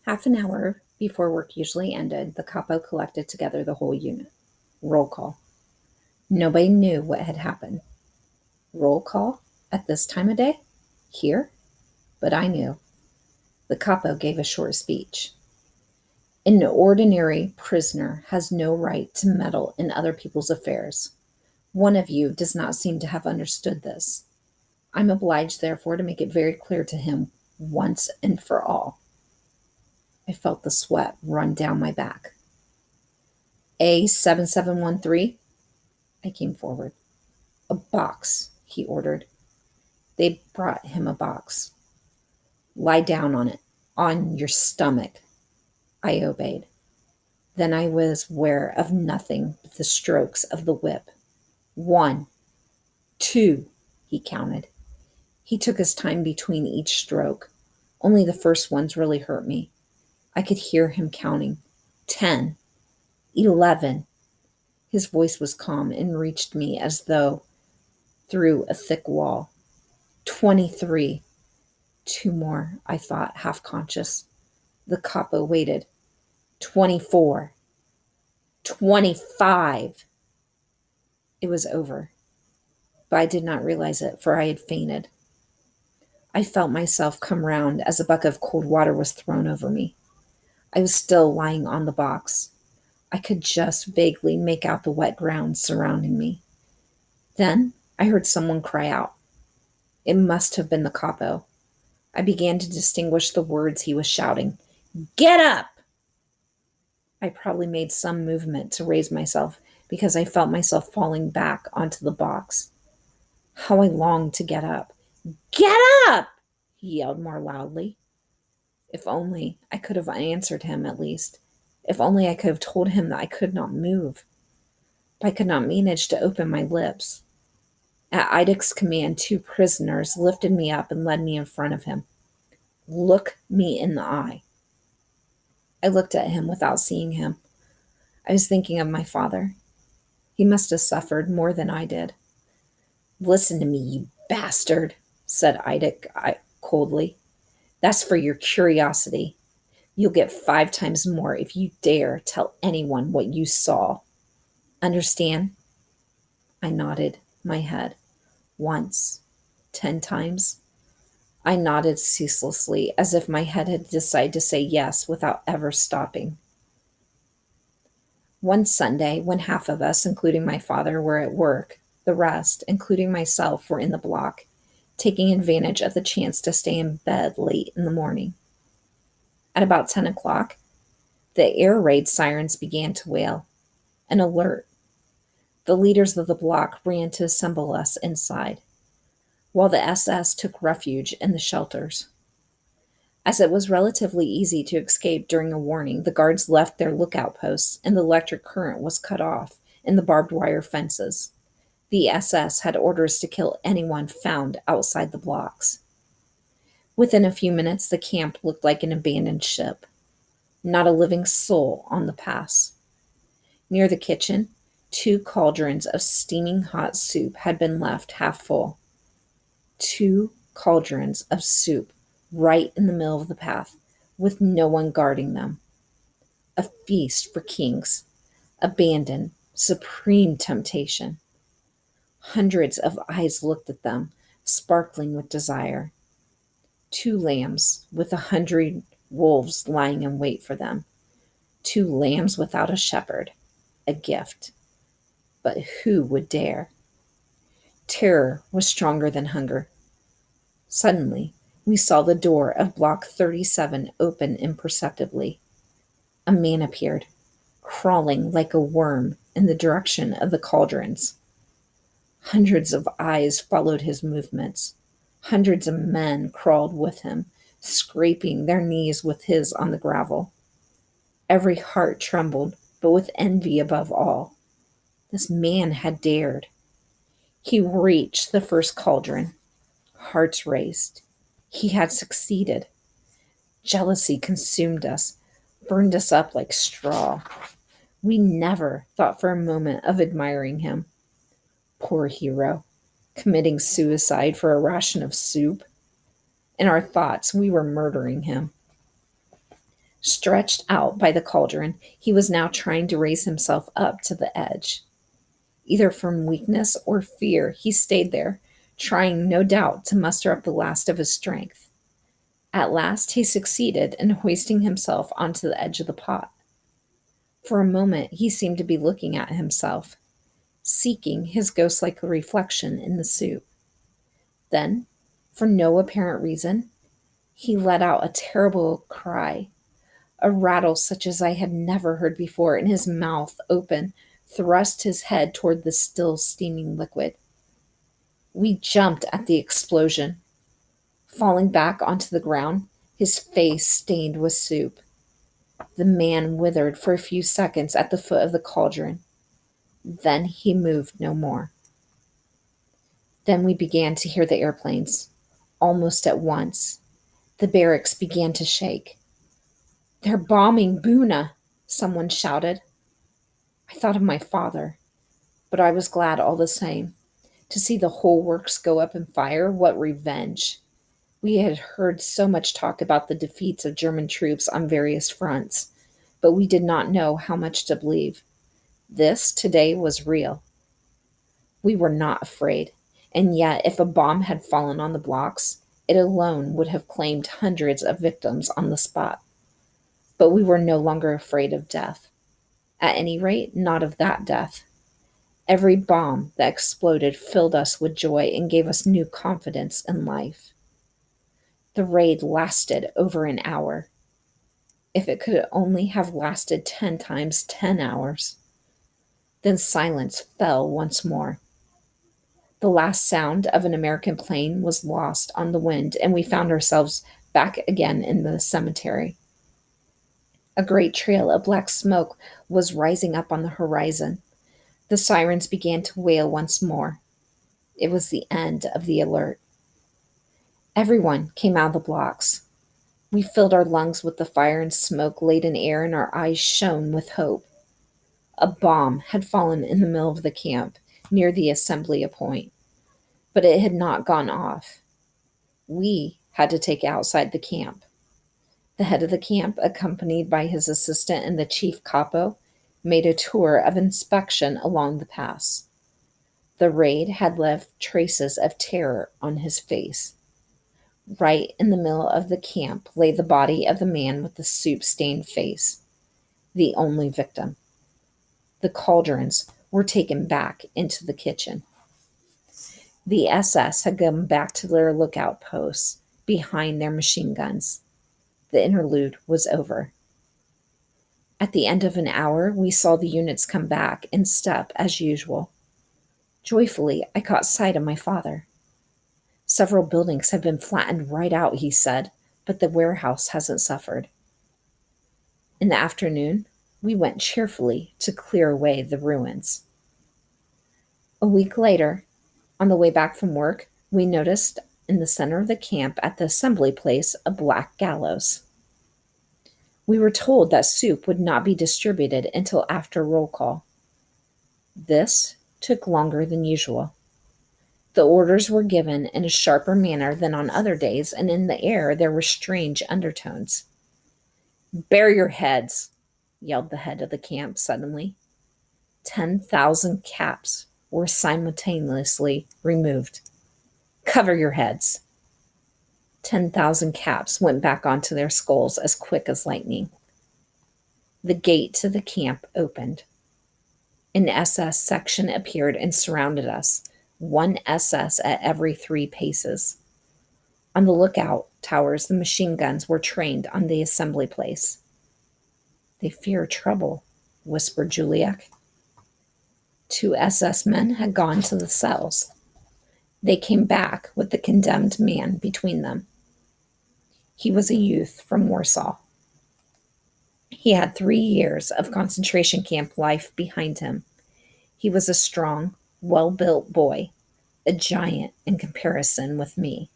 Half an hour before work usually ended, the capo collected together the whole unit. Roll call. Nobody knew what had happened. Roll call? At this time of day? Here? But I knew. The capo gave a short speech. An ordinary prisoner has no right to meddle in other people's affairs. One of you does not seem to have understood this. I'm obliged, therefore, to make it very clear to him once and for all. I felt the sweat run down my back. A7713? I came forward. A box, he ordered. They brought him a box. Lie down on it, on your stomach. I obeyed. Then I was aware of nothing but the strokes of the whip. 1, 2, he counted. He took his time between each stroke. Only the first ones really hurt me. I could hear him counting. 10, 11. His voice was calm and reached me as though through a thick wall. 23. 2 more, I thought, half conscious. The capo waited. 24. 25. It was over, but I did not realize it, for I had fainted. I felt myself come round as a bucket of cold water was thrown over me. I was still lying on the box. I could just vaguely make out the wet ground surrounding me. Then I heard someone cry out. It must have been the capo. I began to distinguish the words he was shouting. Get up! I probably made some movement to raise myself because I felt myself falling back onto the box. How I longed to get up. Get up! He yelled more loudly. If only I could have answered him, at least. If only I could have told him that I could not move. But I could not manage to open my lips. At Idik's command, 2 prisoners lifted me up and led me in front of him. Look me in the eye. I looked at him without seeing him. I was thinking of my father. He must have suffered more than I did. Listen to me, you bastard, said Idik coldly. That's for your curiosity. You'll get 5 times more if you dare tell anyone what you saw. Understand? I nodded my head. Once, 10 times. I nodded ceaselessly, as if my head had decided to say yes without ever stopping. One Sunday, when half of us, including my father, were at work, the rest, including myself, were in the block, taking advantage of the chance to stay in bed late in the morning. At about 10 o'clock, the air raid sirens began to wail. An alert. The leaders of the block ran to assemble us inside, while the SS took refuge in the shelters. As it was relatively easy to escape during a warning, the guards left their lookout posts and the electric current was cut off in the barbed wire fences. The SS had orders to kill anyone found outside the blocks. Within a few minutes, the camp looked like an abandoned ship. Not a living soul on the pass. Near the kitchen, 2 cauldrons of steaming hot soup had been left half full. 2 cauldrons of soup right in the middle of the path, with no one guarding them. A feast for kings, abandoned, supreme temptation. Hundreds of eyes looked at them, sparkling with desire. 2 lambs with 100 wolves lying in wait for them. 2 lambs without a shepherd, a gift. But who would dare? Terror was stronger than hunger. Suddenly, we saw the door of Block 37 open imperceptibly. A man appeared, crawling like a worm in the direction of the cauldrons. Hundreds of eyes followed his movements. Hundreds of men crawled with him, scraping their knees with his on the gravel. Every heart trembled, but with envy above all. This man had dared. He reached the first cauldron. Hearts raced. He had succeeded. Jealousy consumed us, burned us up like straw. We never thought for a moment of admiring him. Poor hero, committing suicide for a ration of soup. In our thoughts, we were murdering him. Stretched out by the cauldron, he was now trying to raise himself up to the edge. Either from weakness or fear, he stayed there, trying, no doubt, to muster up the last of his strength. At last, he succeeded in hoisting himself onto the edge of the pot. For a moment, he seemed to be looking at himself, seeking his ghost-like reflection in the soup. Then, for no apparent reason, he let out a terrible cry, a rattle such as I had never heard before, and his mouth, open, thrust his head toward the still steaming liquid. We jumped at the explosion, falling back onto the ground, his face stained with soup. The man withered for a few seconds at the foot of the cauldron. Then he moved no more. Then we began to hear the airplanes. Almost at once, the barracks began to shake. "They're bombing Buna," someone shouted. I thought of my father, but I was glad all the same. To see the whole works go up in fire, what revenge! We had heard so much talk about the defeats of German troops on various fronts, but we did not know how much to believe. This today was real. We were not afraid, and yet if a bomb had fallen on the blocks, it alone would have claimed hundreds of victims on the spot. But we were no longer afraid of death. At any rate, not of that death. Every bomb that exploded filled us with joy and gave us new confidence in life. The raid lasted over an hour. If it could only have lasted 10 times 10 hours. Then silence fell once more. The last sound of an American plane was lost on the wind, and we found ourselves back again in the cemetery. A great trail of black smoke was rising up on the horizon. The sirens began to wail once more. It was the end of the alert. Everyone came out of the blocks. We filled our lungs with the fire and smoke-laden air, and our eyes shone with hope. A bomb had fallen in the middle of the camp, near the assembly point, but it had not gone off. We had to take it outside the camp. The head of the camp, accompanied by his assistant and the chief capo, made a tour of inspection along the pass. The raid had left traces of terror on his face. Right in the middle of the camp lay the body of the man with the soup-stained face, the only victim. The cauldrons were taken back into the kitchen. The SS had gone back to their lookout posts behind their machine guns. The interlude was over. At the end of an hour, we saw the units come back in step as usual. Joyfully, I caught sight of my father. "Several buildings have been flattened right out," he said, "but the warehouse hasn't suffered." In the afternoon, we went cheerfully to clear away the ruins. A week later, on the way back from work, we noticed in the center of the camp at the assembly place a black gallows. We were told that soup would not be distributed until after roll call. This took longer than usual. The orders were given in a sharper manner than on other days, and in the air there were strange undertones. "Bare your heads," yelled the head of the camp suddenly. 10,000 caps were simultaneously removed. "Cover your heads." 10,000 caps went back onto their skulls as quick as lightning. The gate to the camp opened. An SS section appeared and surrounded us, one SS at every 3 paces. On the lookout towers, the machine guns were trained on the assembly place. "They fear trouble," whispered Juliek. 2 SS men had gone to the cells. They came back with the condemned man between them. He was a youth from Warsaw. He had 3 years of concentration camp life behind him. He was a strong, well-built boy, a giant in comparison with me.